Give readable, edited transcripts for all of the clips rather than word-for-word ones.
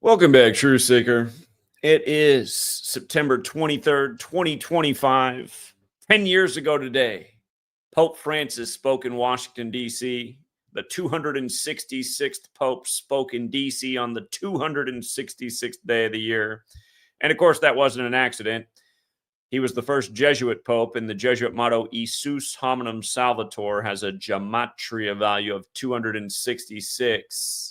Welcome back, True Seeker. It is September 23rd, 2025. 10 years ago today, Pope Francis spoke in Washington, D.C. The 266th Pope spoke in D.C. on the 266th day of the year. And of course, that wasn't an accident. He was the first Jesuit Pope, and the Jesuit motto, Jesus Hominum Salvator, has a gematria value of 266.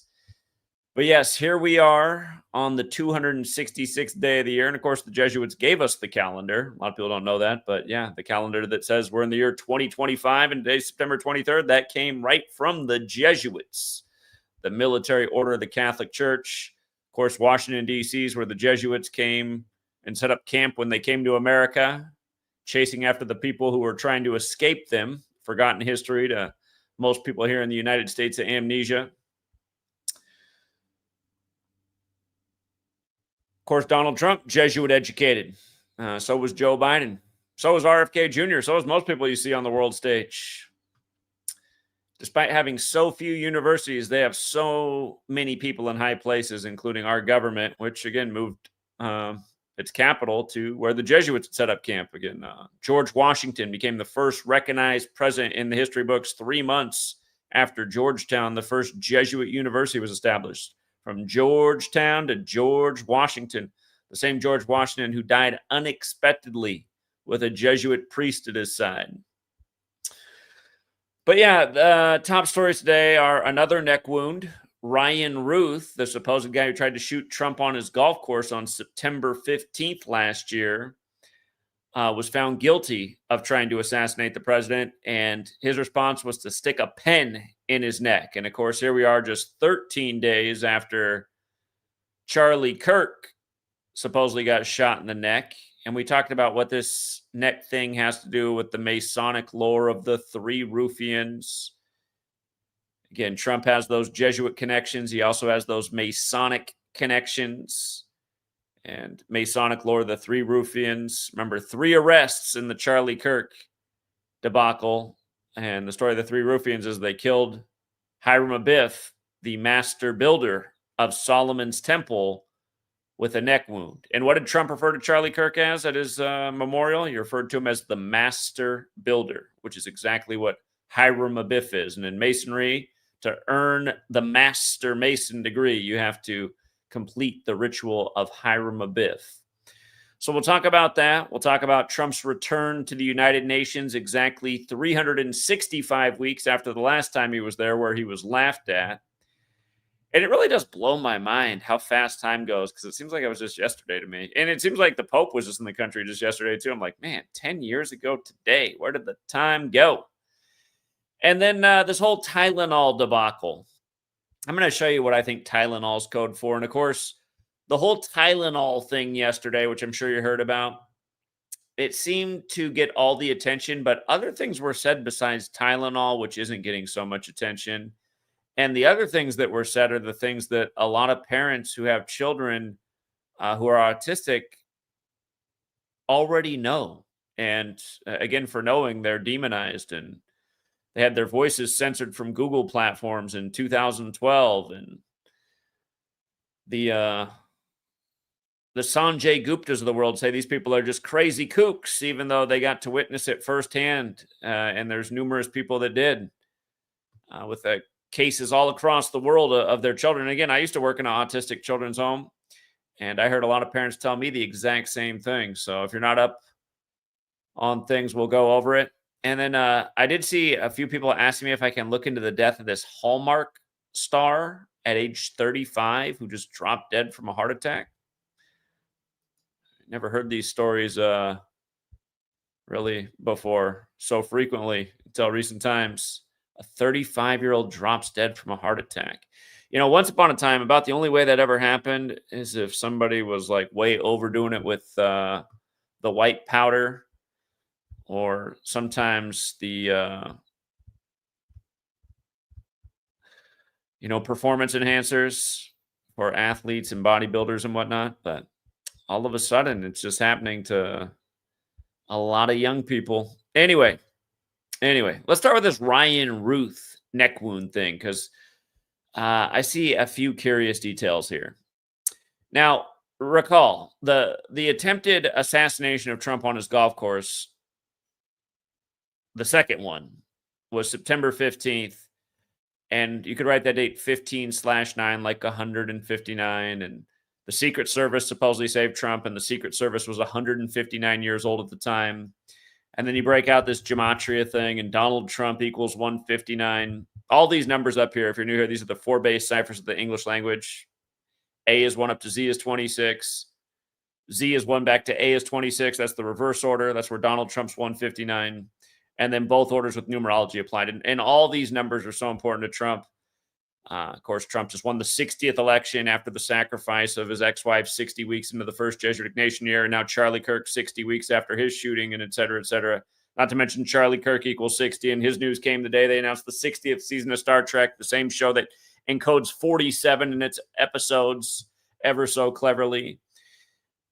But yes, here we are on the 266th day of the year. And of course, the Jesuits gave us the calendar. A lot of people don't know that. But yeah, the calendar that says we're in the year 2025 and today's September 23rd, that came right from the Jesuits, the military order of the Catholic Church. Of course, Washington, D.C. is where the Jesuits came and set up camp when they came to America, chasing after the people who were trying to escape them. Forgotten history to most people here in the United States of amnesia. Of course, Donald Trump, Jesuit educated. So was Joe Biden. So was RFK Jr. So was most people you see on the world stage. Despite having so few universities, they have so many people in high places, including our government, which again moved its capital to where the Jesuits set up camp. Again, George Washington became the first recognized president in the history books 3 months after Georgetown, the first Jesuit university, was established. From Georgetown to George Washington, the same George Washington who died unexpectedly with a Jesuit priest at his side. But yeah, the top stories today are another neck wound. Ryan Routh, the supposed guy who tried to shoot Trump on his golf course on September 15th last year, was found guilty of trying to assassinate the president, and his response was to stick a pen in his neck. And of course, here we are just 13 days after Charlie Kirk supposedly got shot in the neck. And we talked about what this neck thing has to do with the Masonic lore of the three Ruffians. Again, Trump has those Jesuit connections. He also has those Masonic connections. And Masonic lore, the three Ruffians. Remember, 3 arrests in the Charlie Kirk debacle. And the story of the three Ruffians is they killed Hiram Abiff, the master builder of Solomon's temple, with a neck wound. And what did Trump refer to Charlie Kirk as at his memorial? He referred to him as the master builder, which is exactly what Hiram Abiff is. And in Masonry, to earn the master Mason degree, you have to complete the ritual of Hiram Abiff. So we'll talk about that. We'll talk about Trump's return to the United Nations exactly 365 weeks after the last time he was there, where he was laughed at. And it really does blow my mind how fast time goes, because it seems like it was just yesterday to me. And it seems like the Pope was just in the country just yesterday, too. I'm like, man, 10 years ago today, where did the time go? And then this whole Tylenol debacle. I'm going to show you what I think Tylenol's code for. And of course, the whole Tylenol thing yesterday, which I'm sure you heard about, it seemed to get all the attention, but other things were said besides Tylenol, which isn't getting so much attention. And the other things that were said are the things that a lot of parents who have children who are autistic already know. And again, for knowing, they're demonized, and they had their voices censored from Google platforms in 2012. And the Sanjay Guptas of the world say these people are just crazy kooks, even though they got to witness it firsthand. And there's numerous people that did with cases all across the world of their children. And again, I used to work in an autistic children's home, and I heard a lot of parents tell me the exact same thing. So if you're not up on things, we'll go over it. And then I did see a few people asking me if I can look into the death of this Hallmark star at age 35 who just dropped dead from a heart attack. Never heard these stories really before so frequently until recent times. A 35-year-old drops dead from a heart attack. You know, once upon a time, about the only way that ever happened is if somebody was like way overdoing it with the white powder, or sometimes the performance enhancers for athletes and bodybuilders and whatnot. But all of a sudden, it's just happening to a lot of young people. Anyway, let's start with this Ryan Routh neck wound thing, because I see a few curious details here. Now, recall the attempted assassination of Trump on his golf course, the second one, was September 15th. And you could write that date 15/9, like 159. And the Secret Service supposedly saved Trump, and the Secret Service was 159 years old at the time. And then you break out this gematria thing, and Donald Trump equals 159. All these numbers up here, if you're new here, these are the 4 base ciphers of the English language. A is 1 up to Z is 26. Z is 1 back to A is 26. That's the reverse order. That's where Donald Trump's 159. And then both orders with numerology applied. And all these numbers are so important to Trump. Of course, Trump just won the 60th election after the sacrifice of his ex-wife 60 weeks into the first Jesuit nation year. And now Charlie Kirk 60 weeks after his shooting, and et cetera, et cetera. Not to mention Charlie Kirk equals 60. And his news came the day they announced the 60th season of Star Trek, the same show that encodes 47 in its episodes ever so cleverly.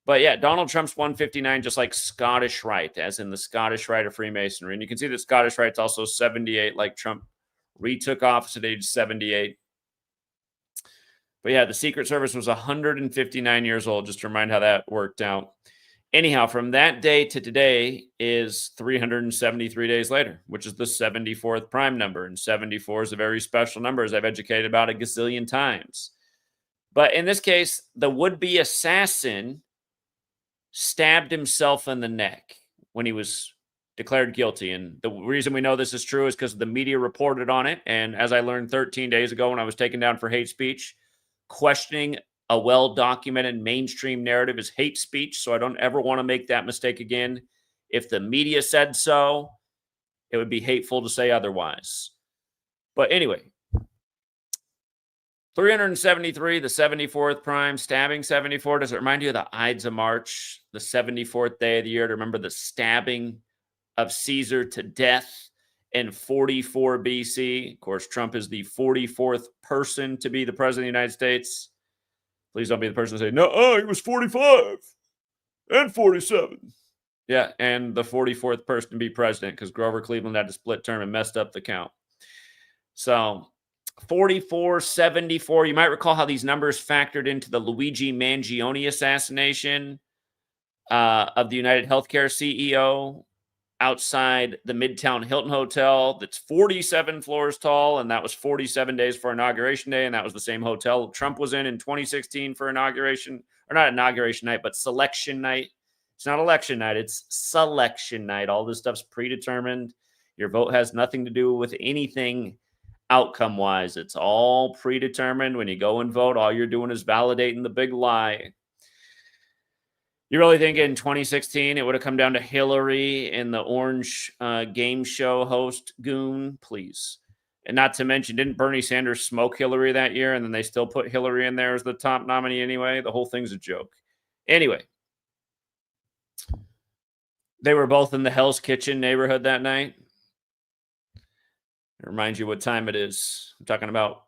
But yeah, Donald Trump's 159, just like Scottish Rite, as in the Scottish Rite of Freemasonry. And you can see that Scottish Rite's also 78, like Trump retook office at age 78. But yeah, the Secret Service was 159 years old, just to remind how that worked out. Anyhow, from that day to today is 373 days later, which is the 74th prime number. And 74 is a very special number, as I've educated about a gazillion times. But in this case, the would-be assassin stabbed himself in the neck when he was declared guilty. And the reason we know this is true is because the media reported on it. And as I learned 13 days ago when I was taken down for hate speech, questioning a well-documented mainstream narrative is hate speech. So I don't ever want to make that mistake again. If the media said so, it would be hateful to say otherwise. But anyway, 373, the 74th prime, stabbing 74. Does it remind you of the Ides of March, the 74th day of the year, to remember the stabbing of Caesar to death in 44 BC? Of course, Trump is the 44th person to be the president of the United States. Please don't be the person to say, no, he was 45 and 47. Yeah, and the 44th person to be president, because Grover Cleveland had to split term and messed up the count. So 44, 74. You might recall how these numbers factored into the Luigi Mangione assassination of the United Healthcare CEO outside the Midtown Hilton Hotel that's 47 floors tall, and that was 47 days for Inauguration Day, and that was the same hotel Trump was in 2016 for inauguration, or not inauguration night, but selection night. It's not election night, it's selection night. All this stuff's predetermined. Your vote has nothing to do with anything outcome-wise. It's all predetermined. When you go and vote, all you're doing is validating the big lie. You really think in 2016 it would have come down to Hillary and the orange game show host goon? Please. And not to mention, didn't Bernie Sanders smoke Hillary that year, and then they still put Hillary in there as the top nominee anyway? The whole thing's a joke. Anyway, they were both in the Hell's Kitchen neighborhood that night. It reminds you what time it is. I'm talking about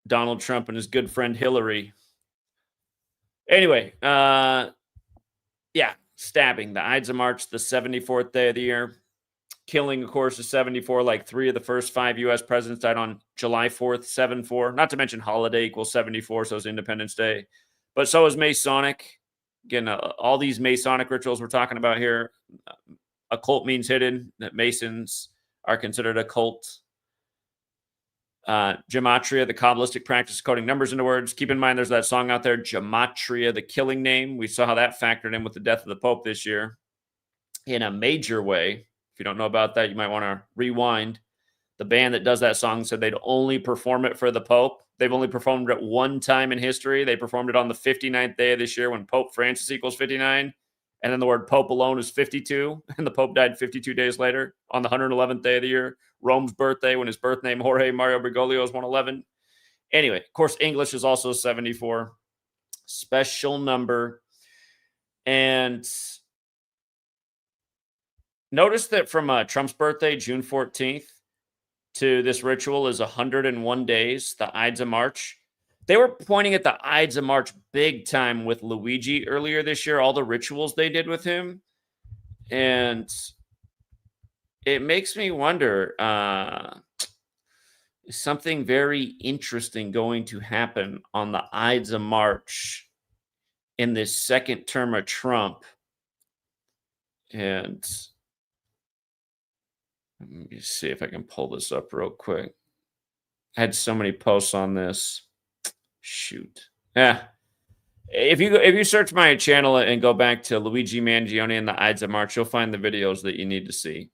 Donald Trump and his good friend Hillary. Anyway, yeah, stabbing. The Ides of March, the 74th day of the year. Killing, of course, is 74. Like 3 of the first 5 U.S. presidents died on July 4th, 7/4. Not to mention holiday equals 74, so is Independence Day. But so is Masonic. Again, all these Masonic rituals we're talking about here. Occult means hidden. That Masons are considered a cult. Gematria, the Kabbalistic practice of coding numbers into words. Keep in mind, there's that song out there, Gematria, the killing name. We saw how that factored in with the death of the Pope this year in a major way. If you don't know about that, you might want to rewind. The band that does that song said they'd only perform it for the Pope. They've only performed it one time in history. They performed it on the 59th day of this year when Pope Francis equals 59. And then the word Pope alone is 52. And the Pope died 52 days later on the 111th day of the year. Rome's birthday, when his birth name, Jorge Mario Bergoglio, is 111. Anyway, of course, English is also 74. Special number. And notice that from Trump's birthday, June 14th, to this ritual is 101 days, the Ides of March. They were pointing at the Ides of March big time with Luigi earlier this year, all the rituals they did with him. And it makes me wonder, is something very interesting going to happen on the Ides of March in this second term of Trump. And let me see if I can pull this up real quick. I had so many posts on this. Shoot. Yeah. If you search my channel and go back to Luigi Mangione and the Ides of March, you'll find the videos that you need to see.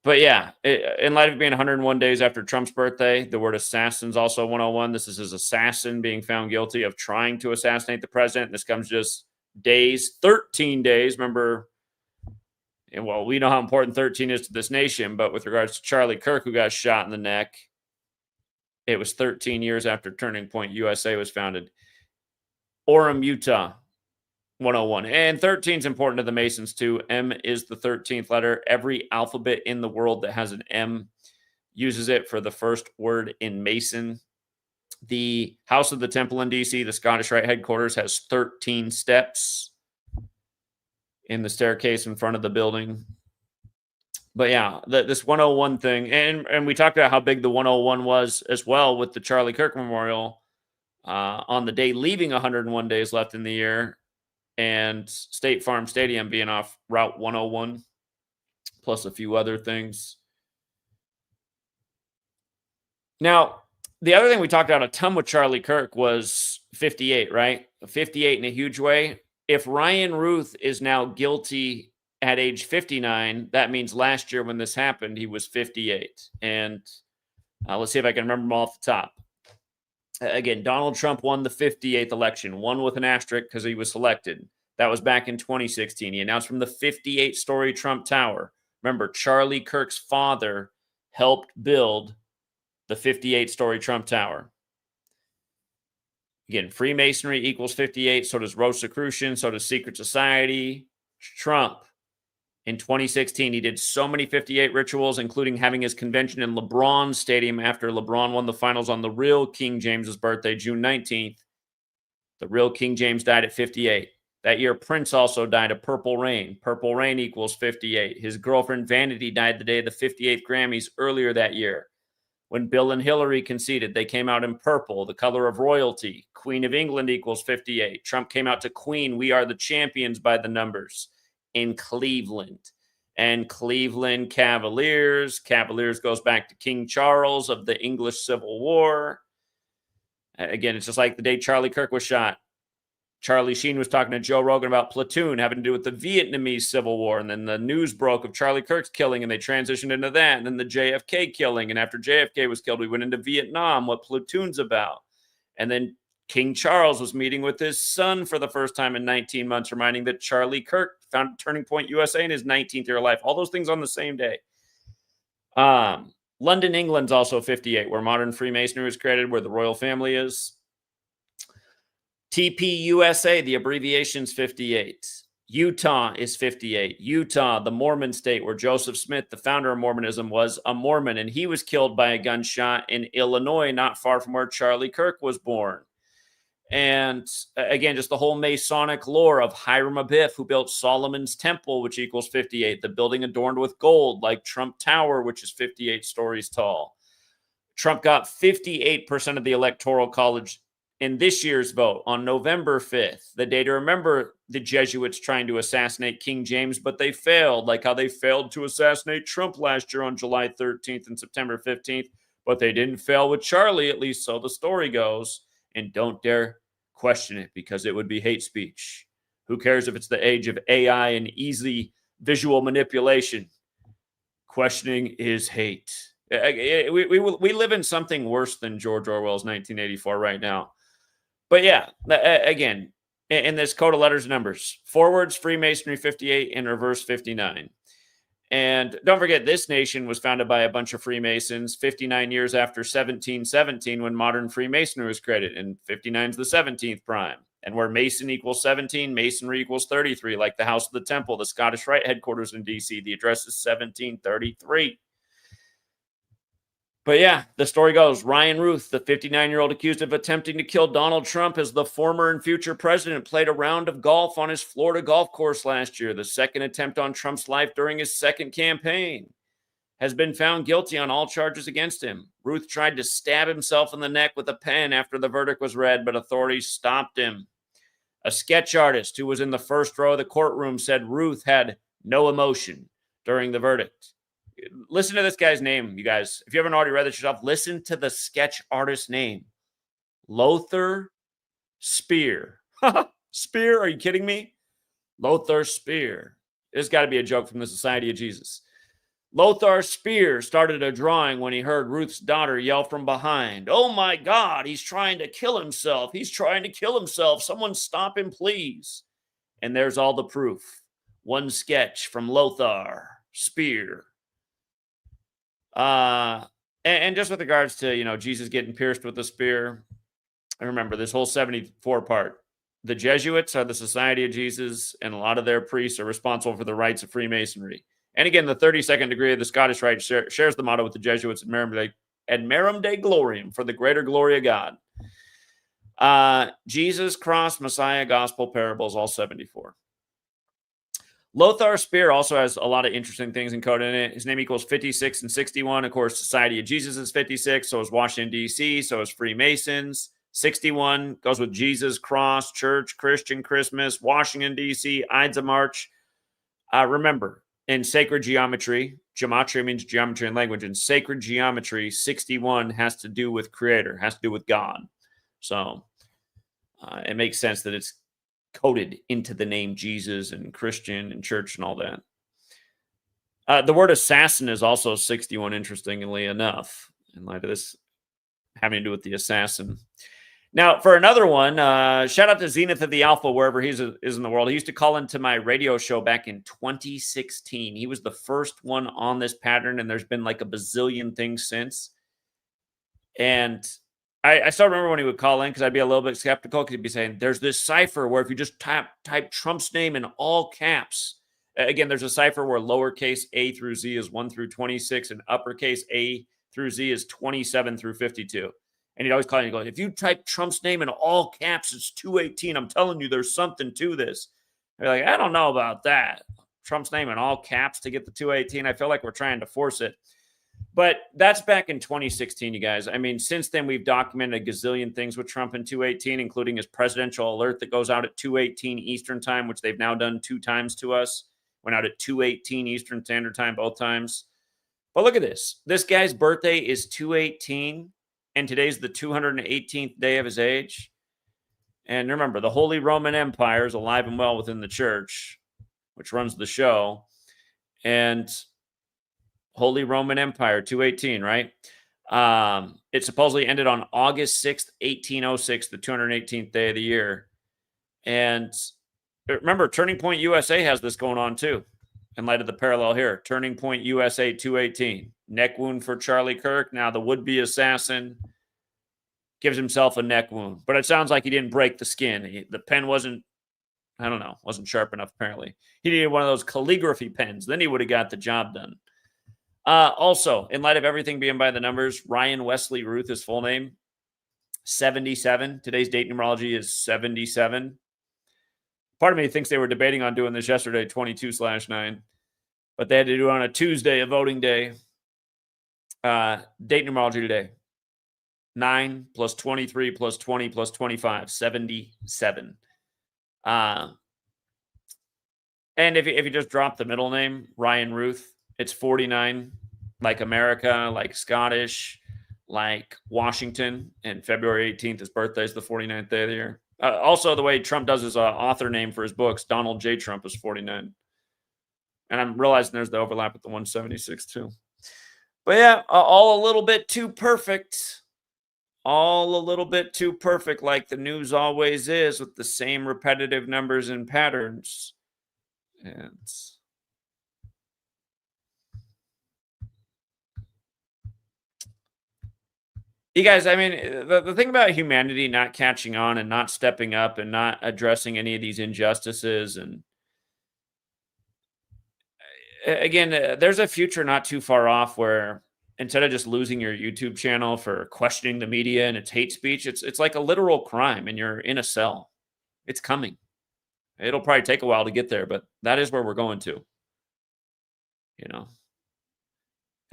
But yeah, in light of being 101 days after Trump's birthday, the word assassin's also 101. This is his assassin being found guilty of trying to assassinate the president. This comes just days, 13 days. Remember, and well, we know how important 13 is to this nation, but with regards to Charlie Kirk, who got shot in the neck, it was 13 years after Turning Point USA was founded. Orem, Utah, 101. And 13 is important to the Masons too. M is the 13th letter. Every alphabet in the world that has an M uses it for the first word in Mason. The House of the Temple in DC, the Scottish Rite headquarters, has 13 steps in the staircase in front of the building. But yeah, this 101 thing, and we talked about how big the 101 was as well with the Charlie Kirk Memorial on the day leaving 101 days left in the year, and State Farm Stadium being off Route 101, plus a few other things. Now, the other thing we talked about a ton with Charlie Kirk was 58, right? 58 in a huge way. If Ryan Routh is now guilty at age 59, that means last year when this happened, he was 58. And let's see if I can remember them off the top. Again, Donald Trump won the 58th election, won with an asterisk because he was selected. That was back in 2016. He announced from the 58-story Trump Tower. Remember, Charlie Kirk's father helped build the 58-story Trump Tower. Again, Freemasonry equals 58. So does Rosicrucian. So does Secret Society. Trump, in 2016, he did so many 58 rituals, including having his convention in LeBron Stadium after LeBron won the finals on the real King James's birthday, June 19th. The real King James died at 58. That year, Prince also died of purple rain. Purple rain equals 58. His girlfriend Vanity died the day of the 58th Grammys earlier that year. When Bill and Hillary conceded, they came out in purple, the color of royalty. Queen of England equals 58. Trump came out to Queen, we are the champions by the numbers, in Cleveland. And Cleveland Cavaliers. Cavaliers goes back to King Charles of the English Civil War. Again, it's just like the day Charlie Kirk was shot. Charlie Sheen was talking to Joe Rogan about Platoon having to do with the Vietnamese Civil War. And then the news broke of Charlie Kirk's killing, and they transitioned into that. And then the JFK killing. And after JFK was killed, we went into Vietnam, what Platoon's about. And then King Charles was meeting with his son for the first time in 19 months, reminding that Charlie Kirk founded Turning Point USA in his 19th year of life. All those things on the same day. London, England's also 58, where modern Freemasonry was created, where the royal family is. TPUSA, the abbreviation's 58. Utah is 58. Utah, the Mormon state where Joseph Smith, the founder of Mormonism, was a Mormon, and he was killed by a gunshot in Illinois, not far from where Charlie Kirk was born. And again, just the whole Masonic lore of Hiram Abiff, who built Solomon's Temple, which equals 58. The building adorned with gold, like Trump Tower, which is 58 stories tall. Trump got 58% of the Electoral College in this year's vote on November 5th, the day to remember the Jesuits trying to assassinate King James, but they failed, like how they failed to assassinate Trump last year on July 13th and September 15th, but they didn't fail with Charlie, at least so the story goes. And don't dare question it, because it would be hate speech. Who cares if it's the age of AI and easy visual manipulation? Questioning is hate. We live in something worse than George Orwell's 1984 right now. But yeah, again, in this code of letters and numbers, forwards, Freemasonry 58, and reverse 59. And don't forget, this nation was founded by a bunch of Freemasons 59 years after 1717, when modern Freemasonry was created. And 59 is the 17th prime. And where Mason equals 17, Masonry equals 33, like the House of the Temple, the Scottish Rite headquarters in DC. The address is 1733. But yeah, the story goes, Ryan Routh, the 59-year-old accused of attempting to kill Donald Trump as the former and future president, played a round of golf on his Florida golf course last year, the second attempt on Trump's life during his second campaign, has been found guilty on all charges against him. Routh tried to stab himself in the neck with a pen after the verdict was read, but authorities stopped him. A sketch artist who was in the first row of the courtroom said Routh had no emotion during the verdict. Listen to this guy's name, you guys. If you haven't already read this yourself, listen to the sketch artist's name. Lothar Speer. Speer? Are you kidding me? Lothar Speer. There's got to be a joke from the Society of Jesus. Lothar Speer started a drawing when he heard Ruth's daughter yell from behind, "Oh my God, he's trying to kill himself. He's trying to kill himself. Someone stop him, please." And there's all the proof. One sketch from Lothar Speer. And just with regards to, Jesus getting pierced with a spear, I remember this whole 74 part. The Jesuits are the Society of Jesus, and a lot of their priests are responsible for the rites of Freemasonry. And again, the 32nd degree of the Scottish Rite shares the motto with the Jesuits, ad merum Dei gloriam, for the greater glory of God. Jesus, cross, Messiah, gospel, parables, all 74. Lothar Speer also has a lot of interesting things encoded in it. His name equals 56 and 61. Of course, Society of Jesus is 56. So is Washington, D.C. So is Freemasons. 61 goes with Jesus, cross, church, Christian, Christmas, Washington, D.C., Ides of March. Remember, in sacred geometry, gematria means geometry and language. In sacred geometry, 61 has to do with creator, has to do with God. So it makes sense that it's coded into the name Jesus and Christian and church and all that. The word assassin is also 61, interestingly enough, in light of this having to do with the assassin. Now, for another one, shout out to Zenith of the Alpha, wherever he is in the world. He used to call into my radio show back in 2016. He was the first one on this pattern, and there's been like a bazillion things since. And I still remember when he would call in, because I'd be a little bit skeptical, because he'd be saying, there's this cipher where if you just type Trump's name in all caps, again, there's a cipher where lowercase a through z is 1 through 26, and uppercase a through z is 27 through 52. And he'd always call in and go, if you type Trump's name in all caps, it's 218. I'm telling you, there's something to this. They're like, I don't know about that. Trump's name in all caps to get the 218. I feel like we're trying to force it. But that's back in 2016, you guys. I mean, since then, we've documented a gazillion things with Trump in 218, including his presidential alert that goes out at 2:18 Eastern time, which they've now done 2 times to us. Went out at 2:18 Eastern Standard Time both times. But look at this. This guy's birthday is 2:18, and today's the 218th day of his age. And remember, the Holy Roman Empire is alive and well within the church, which runs the show. And Holy Roman Empire, 218, right? It supposedly ended on August 6th, 1806, the 218th day of the year. And remember, Turning Point USA has this going on too, in light of the parallel here. Turning Point USA 218. Neck wound for Charlie Kirk. Now the would-be assassin gives himself a neck wound. But it sounds like he didn't break the skin. The pen wasn't sharp enough, apparently. He needed one of those calligraphy pens. Then he would have got the job done. Also, in light of everything being by the numbers, Ryan Wesley Routh, his full name, 77. Today's date numerology is 77. Part of me thinks they were debating on doing this yesterday, 22/9, but they had to do it on a Tuesday, a voting day. Date numerology today, 9 plus 23 plus 20 plus 25, 77. And if you just drop the middle name, Ryan Routh, it's 49, like America, like Scottish, like Washington, and February 18th, his birthday is the 49th day of the year. Also, the way Trump does his author name for his books, Donald J. Trump is 49. And I'm realizing there's the overlap with the 176 too. But yeah, all a little bit too perfect. All a little bit too perfect, like the news always is, with the same repetitive numbers and patterns. And you guys, I mean, the thing about humanity not catching on and not stepping up and not addressing any of these injustices, and again, there's a future not too far off where instead of just losing your YouTube channel for questioning the media and its hate speech, it's like a literal crime and you're in a cell. It's coming. It'll probably take a while to get there, but that is where we're going to.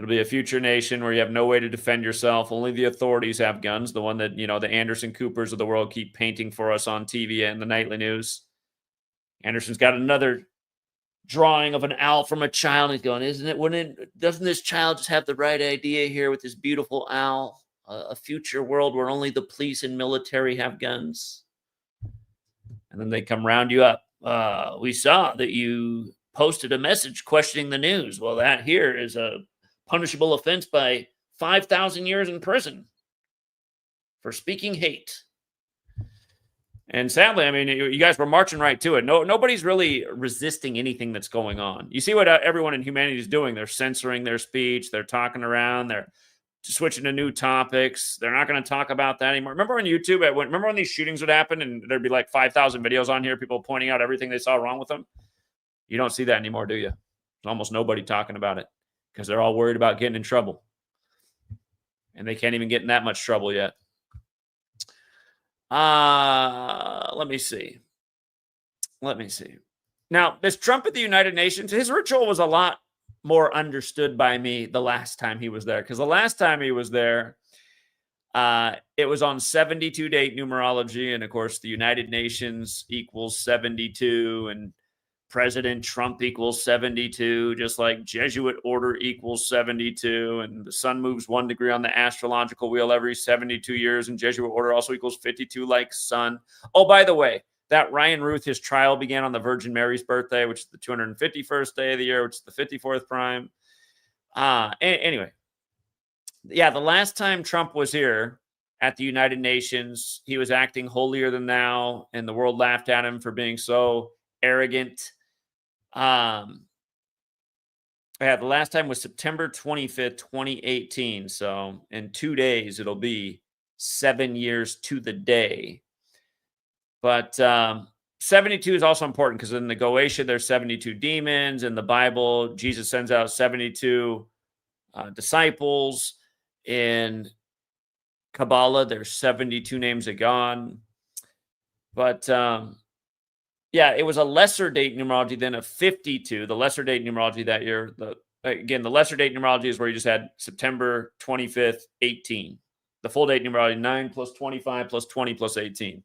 It'll be a future nation where you have no way to defend yourself. Only the authorities have guns. The one that, the Anderson Coopers of the world keep painting for us on TV and the nightly news. Anderson's got another drawing of an owl from a child. He's going, doesn't this child just have the right idea here with this beautiful owl? A future world where only the police and military have guns. And then they come round you up. We saw that you posted a message questioning the news. Well, that here is a punishable offense by 5,000 years in prison for speaking hate. And sadly, I mean, you guys were marching right to it. Nobody's really resisting anything that's going on. You see what everyone in humanity is doing. They're censoring their speech. They're talking around. They're switching to new topics. They're not going to talk about that anymore. Remember on YouTube, remember when these shootings would happen and there'd be like 5,000 videos on here, people pointing out everything they saw wrong with them? You don't see that anymore, do you? There's almost nobody talking about it because they're all worried about getting in trouble. And they can't even get in that much trouble yet. Let me see. Now, this Trump at the United Nations, his ritual was a lot more understood by me the last time he was there. Because the last time he was there, it was on 72-date numerology. And, of course, the United Nations equals 72. And President Trump equals 72, just like Jesuit order equals 72. And the sun moves 1 degree on the astrological wheel every 72 years. And Jesuit order also equals 52 like sun. Oh, by the way, that Ryan Routh, his trial began on the Virgin Mary's birthday, which is the 251st day of the year, which is the 54th prime. Anyway, yeah, the last time Trump was here at the United Nations, he was acting holier than thou, and the world laughed at him for being so arrogant. The last time was September 25th, 2018. So in 2 days, it'll be 7 years to the day. But 72 is also important because in the Goetia, there's 72 demons. In the Bible, Jesus sends out 72 disciples. In Kabbalah, there's 72 names of God. But yeah, it was a lesser date numerology than a 52. The lesser date numerology that year, the lesser date numerology is where you just had September 25th, 18. The full date numerology, 9 plus 25 plus 20 plus 18.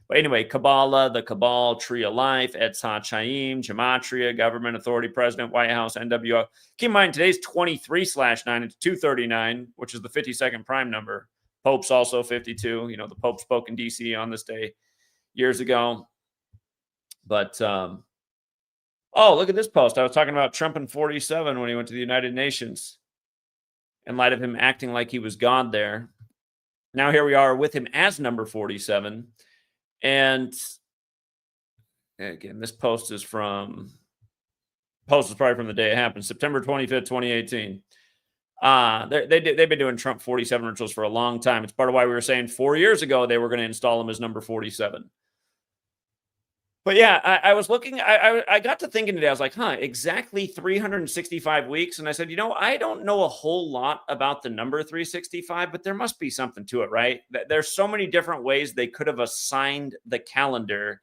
But anyway, Kabbalah, the Cabal, Tree of Life, Etzat Chaim, Gematria, Government, Authority, President, White House, NWO. Keep in mind, today's 23/9 into 239, which is the 52nd prime number. Pope's also 52. You know, the Pope spoke in D.C. on this day years ago. But, oh, look at this post. I was talking about Trump in 47 when he went to the United Nations in light of him acting like he was God there. Now here we are with him as number 47. And again, this post is probably from the day it happened, September 25th, 2018. They've been doing Trump 47 rituals for a long time. It's part of why we were saying 4 years ago they were going to install him as number 47. But yeah, I was looking, I got to thinking today, I was like, exactly 365 weeks. And I said, I don't know a whole lot about the number 365, but there must be something to it, right? There's so many different ways they could have assigned the calendar.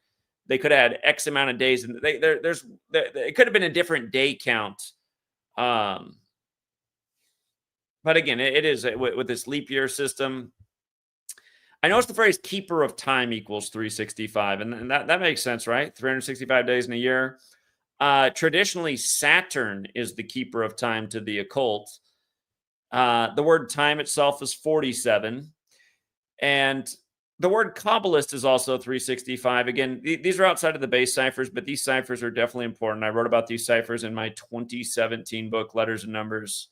They could have had X amount of days, and it could have been a different day count. But again, it is with this leap year system. I noticed the phrase keeper of time equals 365, and that makes sense, right? 365 days in a year. Traditionally, Saturn is the keeper of time to the occult. The word time itself is 47. And the word Kabbalist is also 365. Again, these are outside of the base ciphers, but these ciphers are definitely important. I wrote about these ciphers in my 2017 book, Letters and Numbers.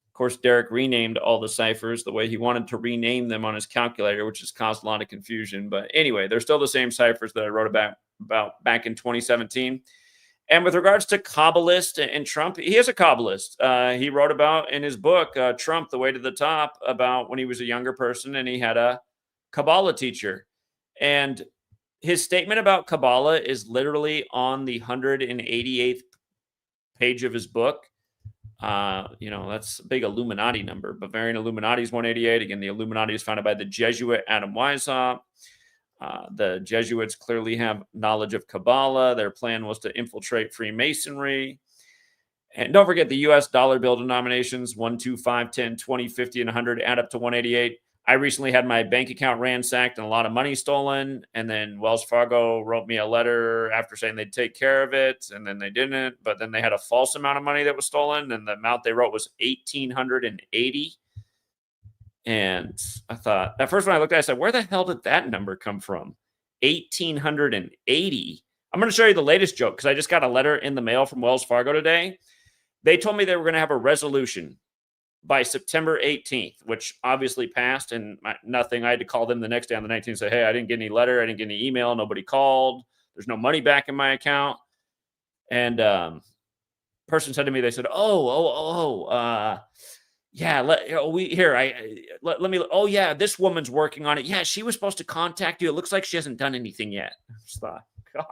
Of course, Derek renamed all the ciphers the way he wanted to rename them on his calculator, which has caused a lot of confusion. But anyway, they're still the same ciphers that I wrote about back in 2017. And with regards to Kabbalist and Trump, he is a Kabbalist. He wrote about in his book, Trump, The Way to the Top, about when he was a younger person and he had a Kabbalah teacher. And his statement about Kabbalah is literally on the 188th page of his book. That's a big Illuminati number. Bavarian Illuminati is 188. Again, the Illuminati is founded by the Jesuit Adam Weishaupt. The Jesuits clearly have knowledge of Kabbalah. Their plan was to infiltrate Freemasonry. And don't forget the US dollar bill denominations 1, 2, 5, 10, 20, 50, and 100 add up to 188. I recently had my bank account ransacked and a lot of money stolen. And then Wells Fargo wrote me a letter after saying they'd take care of it. And then they didn't. But then they had a false amount of money that was stolen. And the amount they wrote was $1,880. And I thought, at first when I looked at it, I said, where the hell did that number come from? 1,880. I'm going to show you the latest joke because I just got a letter in the mail from Wells Fargo today. They told me they were going to have a resolution by September 18th, which obviously passed and nothing. I had to call them the next day on the 19th and say, hey, I didn't get any letter. I didn't get any email. Nobody called. There's no money back in my account. And person said to me, they said, yeah, let me, oh yeah, this woman's working on it. Yeah, she was supposed to contact you. It looks like she hasn't done anything yet. I just thought, God.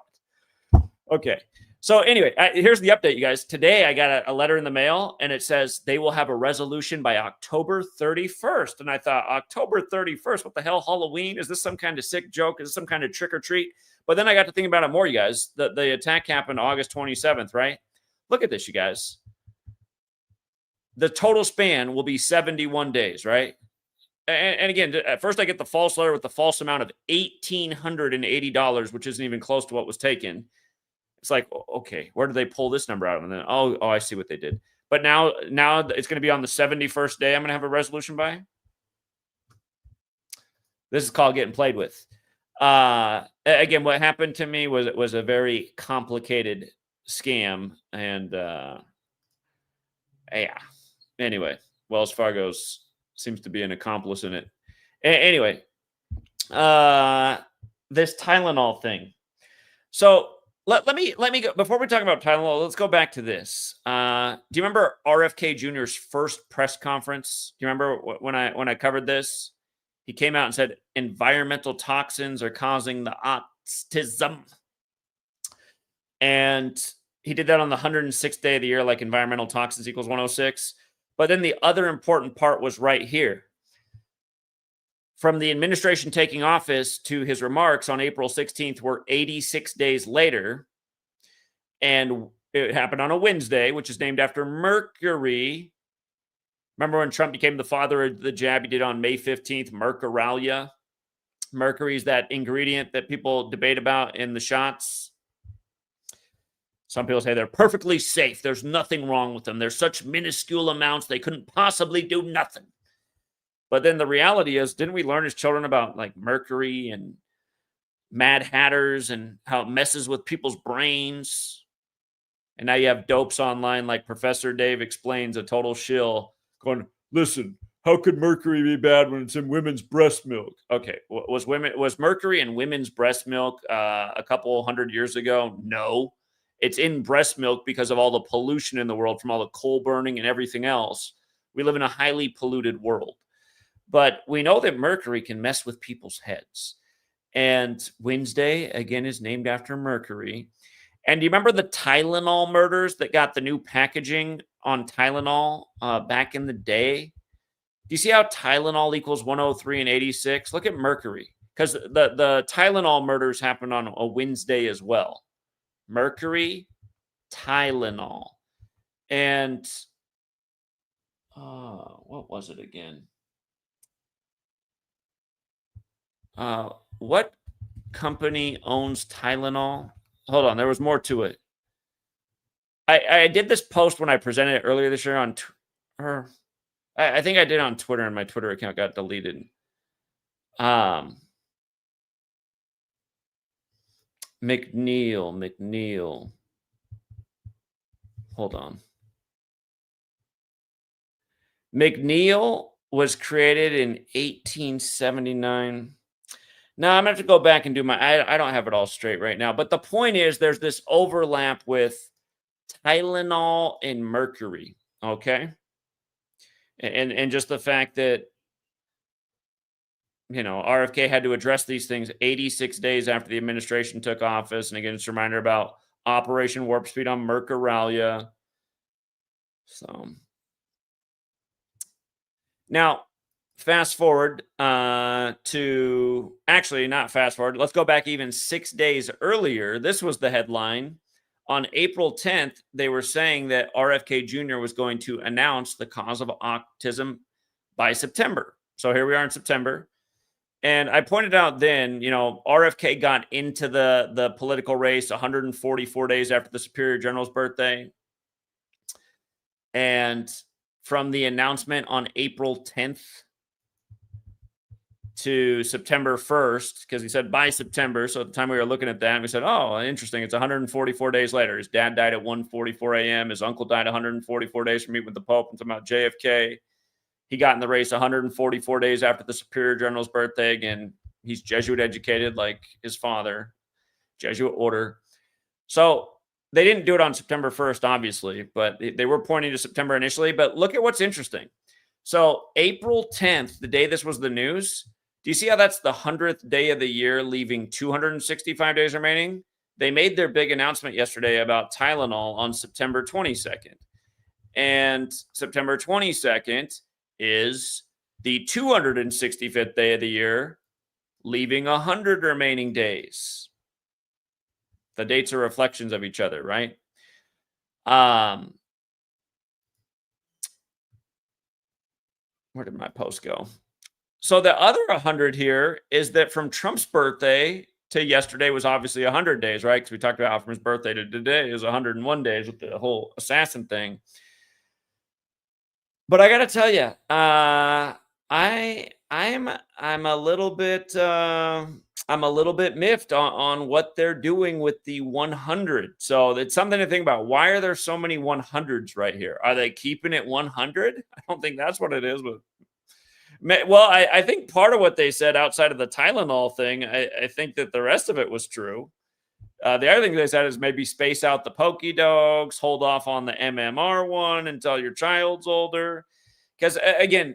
Okay. So anyway, here's the update, you guys. Today, I got a letter in the mail, and it says they will have a resolution by October 31st. And I thought, October 31st? What the hell, Halloween? Is this some kind of sick joke? Is this some kind of trick or treat? But then I got to think about it more, you guys. The attack happened August 27th, right? Look at this, you guys. The total span will be 71 days, right? And again, at first I get the false letter with the false amount of $1,880, which isn't even close to what was taken. It's like, okay, where did they pull this number out of? And then, oh, I see what they did. But now it's going to be on the 71st day I'm going to have a resolution by. This is called getting played with. Again, what happened to me was a very complicated scam. And yeah. Anyway, Wells Fargo seems to be an accomplice in it. Anyway, this Tylenol thing. So let me go before we talk about Tylenol. Let's go back to this. Do you remember RFK Jr.'s first press conference? Do you remember when I covered this? He came out and said environmental toxins are causing the autism, and he did that on the 106th day of the year, like environmental toxins equals 106. But then the other important part was right here. From the administration taking office to his remarks on April 16th were 86 days later. And it happened on a Wednesday, which is named after Mercury. Remember when Trump became the father of the jab he did on May 15th, mercuralia? Mercury is that ingredient that people debate about in the shots. Some people say they're perfectly safe. There's nothing wrong with them. There's such minuscule amounts, they couldn't possibly do nothing. But then the reality is, didn't we learn as children about like mercury and Mad Hatters and how it messes with people's brains? And now you have dopes online like Professor Dave Explains, a total shill, going, listen, how could mercury be bad when it's in women's breast milk? Okay, was mercury in women's breast milk a couple hundred years ago? No. It's in breast milk because of all the pollution in the world from all the coal burning and everything else. We live in a highly polluted world. But we know that mercury can mess with people's heads. And Wednesday, again, is named after Mercury. And do you remember the Tylenol murders that got the new packaging on Tylenol back in the day? Do you see how Tylenol equals 103 and 86? Look at Mercury. Because the Tylenol murders happened on a Wednesday as well. Mercury, Tylenol. And what was it again? What company owns Tylenol? Hold on, there was more to it. I did this post when I presented it earlier this year on I think I did on Twitter, and my Twitter account got deleted. McNeil. Hold on. McNeil was created in 1879. Now, I'm going to have to go back and do I don't have it all straight right now. But the point is there's this overlap with Tylenol and mercury, okay? And just the fact that, you know, RFK had to address these things 86 days after the administration took office. And again, it's a reminder about Operation Warp Speed on mercuralia. So now, fast forward actually not fast forward. Let's go back even 6 days earlier. This was the headline on April 10th, they were saying that RFK Jr. was going to announce the cause of autism by September. So here we are in September. And I pointed out then, RFK got into the political race 144 days after the Superior General's birthday. And from the announcement on April 10th to September 1st, because he said by September. So at the time we were looking at that, we said, oh, interesting. It's 144 days later. His dad died at 1:44 a.m. His uncle died 144 days from meeting with the Pope and talking about JFK. He got in the race 144 days after the Superior General's birthday. Again, he's Jesuit educated like his father, Jesuit order. So they didn't do it on September 1st, obviously, but they were pointing to September initially. But look at what's interesting. So April 10th, the day this was the news, do you see how that's the 100th day of the year, leaving 265 days remaining? They made their big announcement yesterday about Tylenol on September 22nd. And September 22nd is the 265th day of the year, leaving 100 remaining days. The dates are reflections of each other, right? Where did my post go? So the other 100 here is that from Trump's birthday to yesterday was obviously 100 days, right? Because we talked about how from his birthday to today is 101 days with the whole assassin thing. But I got to tell you, I'm a little bit miffed on what they're doing with the 100. So it's something to think about. Why are there so many 100s right here? Are they keeping it 100? I don't think that's what it is. But well, I think part of what they said outside of the Tylenol thing, I think that the rest of it was true. The other thing they said is maybe space out the pokey dogs, hold off on the MMR one until your child's older. Because again,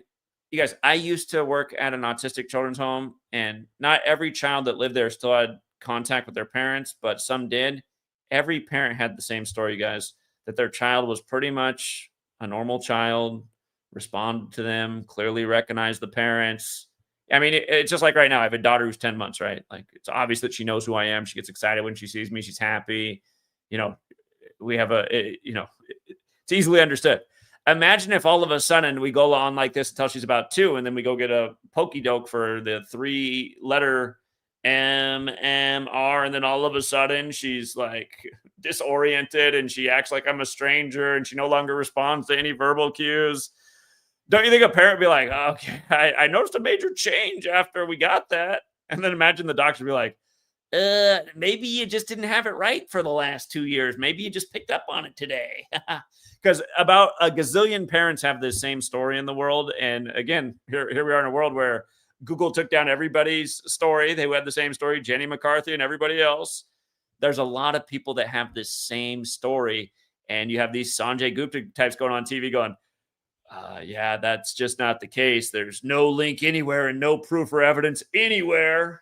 you guys, I used to work at an autistic children's home, and not every child that lived there still had contact with their parents, but some did. Every parent had the same story, you guys, that their child was pretty much a normal child, responded to them, clearly recognized the parents. I mean, it's just like right now, I have a daughter who's 10 months, right? Like, it's obvious that she knows who I am. She gets excited when she sees me. She's happy. We have it's easily understood. Imagine if all of a sudden we go on like this until she's about 2, and then we go get a pokey doke for the 3-letter MMR, and then all of a sudden she's like disoriented and she acts like I'm a stranger and she no longer responds to any verbal cues. Don't you think a parent would be like, oh, okay, I noticed a major change after we got that? And then imagine the doctor be like, maybe you just didn't have it right for the last 2 years. Maybe you just picked up on it today. Because about a gazillion parents have this same story in the world. And again, here we are in a world where Google took down everybody's story. They had the same story, Jenny McCarthy and everybody else. There's a lot of people that have this same story. And you have these Sanjay Gupta types going on TV going, yeah, that's just not the case. There's no link anywhere and no proof or evidence anywhere.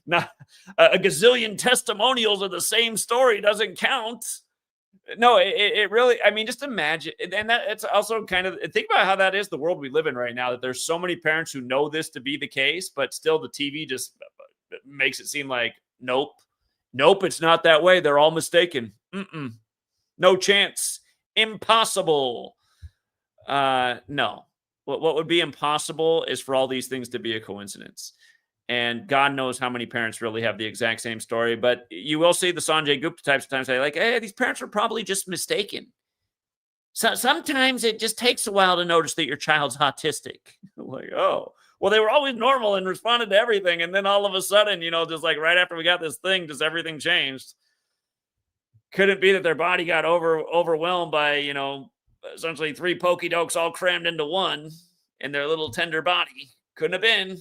Not a gazillion testimonials of the same story doesn't count. No, it really, I mean, just imagine. And that it's also kind of, think about how that is the world we live in right now, that there's so many parents who know this to be the case, but still the TV just makes it seem like, nope, it's not that way. They're all mistaken. No chance. Impossible. No. What would be impossible is for all these things to be a coincidence. And God knows how many parents really have the exact same story. But you will see the Sanjay Gupta types sometimes say, like, hey, these parents are probably just mistaken. So sometimes it just takes a while to notice that your child's autistic. Like, oh, well, they were always normal and responded to everything. And then all of a sudden, just like right after we got this thing, just everything changed. Could it be that their body got overwhelmed by, essentially 3 pokey dokes all crammed into one in their little tender body? Couldn't have been.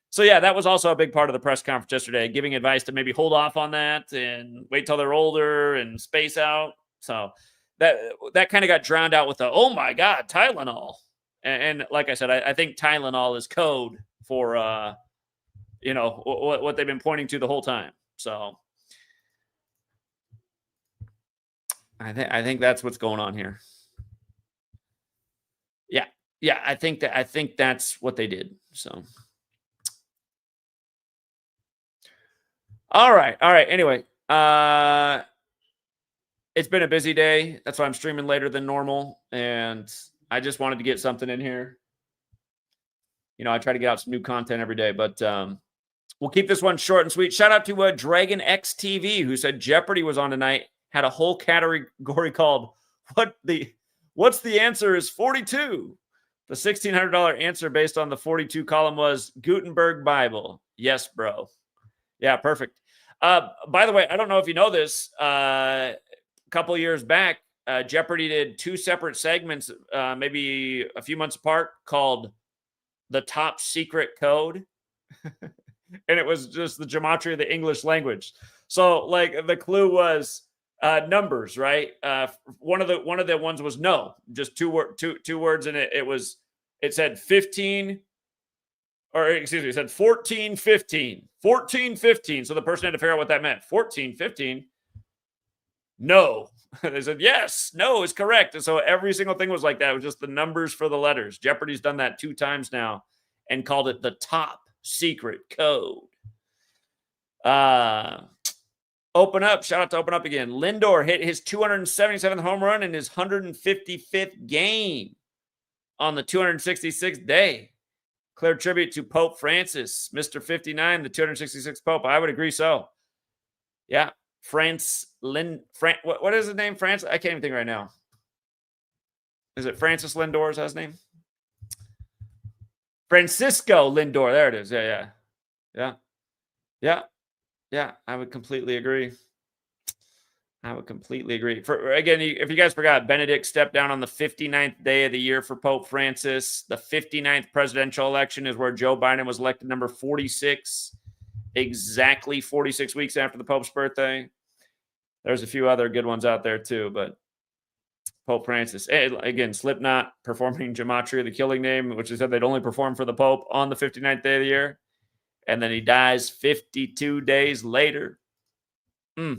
So yeah, that was also a big part of the press conference yesterday, giving advice to maybe hold off on that and wait till they're older and space out. So that kind of got drowned out with the, oh my God, Tylenol. And like I said, I think Tylenol is code for, what they've been pointing to the whole time. So I think that's what's going on here. Yeah. I think that's what they did. So. All right. Anyway, It's been a busy day. That's why I'm streaming later than normal. And I just wanted to get something in here. You know, I try to get out some new content every day, but we'll keep this one short and sweet. Shout out to Dragon X TV, who said Jeopardy was on tonight, had a whole category called What's the answer is 42. The $1,600 answer based on the 42 column was Gutenberg Bible. Yes, bro. Yeah, perfect. By the way, I don't know if you know this. A couple years back, Jeopardy did two separate segments, maybe a few months apart, called The Top Secret Code. And it was just the gematria of the English language. So, like, the clue was numbers, right? One of the ones was no, just two words, and it said 15, or excuse me, it said 14, 15, 14, 15. So the person had to figure out what that meant. 14, 15. No. They said yes, no is correct. And so every single thing was like that. It was just the numbers for the letters. Jeopardy's done that 2 times now and called it the Top Secret Code. Open Up. Shout out to Open Up again. Lindor hit his 277th home run in his 155th game on the 266th day. Clear tribute to Pope Francis, Mr. 59, the 266th Pope. I would agree so. Yeah. What is his name? I can't even think right now. Is it Francis Lindor? Is that his name? Francisco Lindor. There it is. Yeah. I would completely agree. Again, if you guys forgot, Benedict stepped down on the 59th day of the year for Pope Francis. The 59th presidential election is where Joe Biden was elected number 46, exactly 46 weeks after the Pope's birthday. There's a few other good ones out there too, but Pope Francis, again, Slipknot performing Gematria, the Killing Name, which they said they'd only perform for the Pope on the 59th day of the year. And then he dies 52 days later. By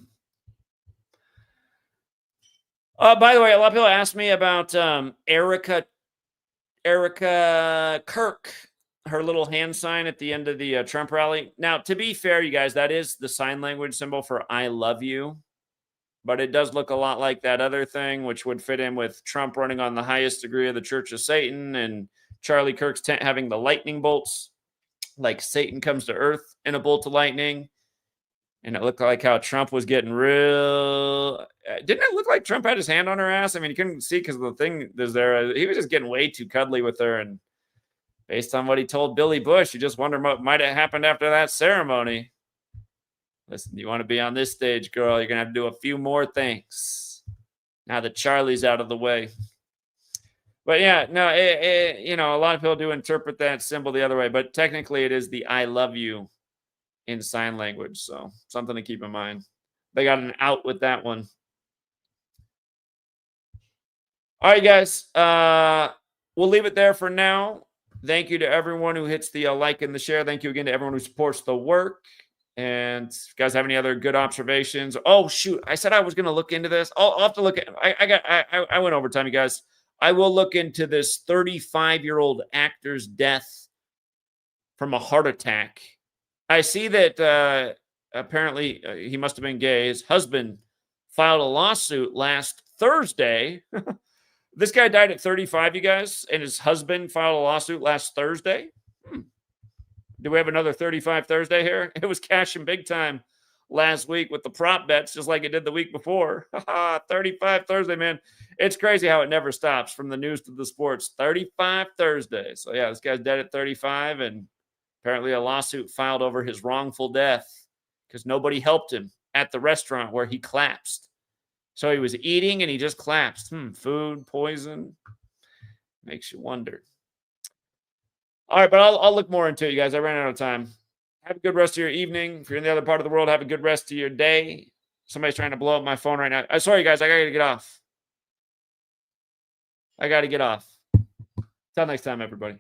the way, a lot of people ask me about Erica Kirk, her little hand sign at the end of the Trump rally. Now, to be fair, you guys, that is the sign language symbol for I love you. But it does look a lot like that other thing, which would fit in with Trump running on the highest degree of the Church of Satan and Charlie Kirk's tent having the lightning bolts, like Satan comes to earth in a bolt of lightning. And it looked like how Trump was getting real. Didn't it look like Trump had his hand on her ass? I mean, you couldn't see because the thing is there. He was just getting way too cuddly with her. And based on what he told Billy Bush, you just wonder what might have happened after that ceremony. Listen, you want to be on this stage, girl, you're going to have to do a few more things now that Charlie's out of the way. But yeah, no, a lot of people do interpret that symbol the other way, but technically it is the I love you in sign language. So something to keep in mind. They got an out with that one. All right, guys, we'll leave it there for now. Thank you to everyone who hits the like and the share. Thank you again to everyone who supports the work. And if you guys have any other good observations? Oh, shoot. I said I was going to look into this. I'll have to look at I went over time, you guys. I will look into this 35-year-old actor's death from a heart attack. I see that apparently he must have been gay. His husband filed a lawsuit last Thursday. This guy died at 35, you guys, and his husband filed a lawsuit last Thursday. Do we have another 35 Thursday here? It was cashing big time last week with the prop bets, just like it did the week before. 35 Thursday, man. It's crazy how it never stops from the news to the sports. 35 Thursday. So, yeah, this guy's dead at 35, and apparently a lawsuit filed over his wrongful death because nobody helped him at the restaurant where he collapsed. So he was eating and he just collapsed. Food, poison. Makes you wonder. All right, but I'll look more into it, you guys. I ran out of time. Have a good rest of your evening. If you're in the other part of the world, have a good rest of your day. Somebody's trying to blow up my phone right now. Sorry, guys. I got to get off. Till next time, everybody.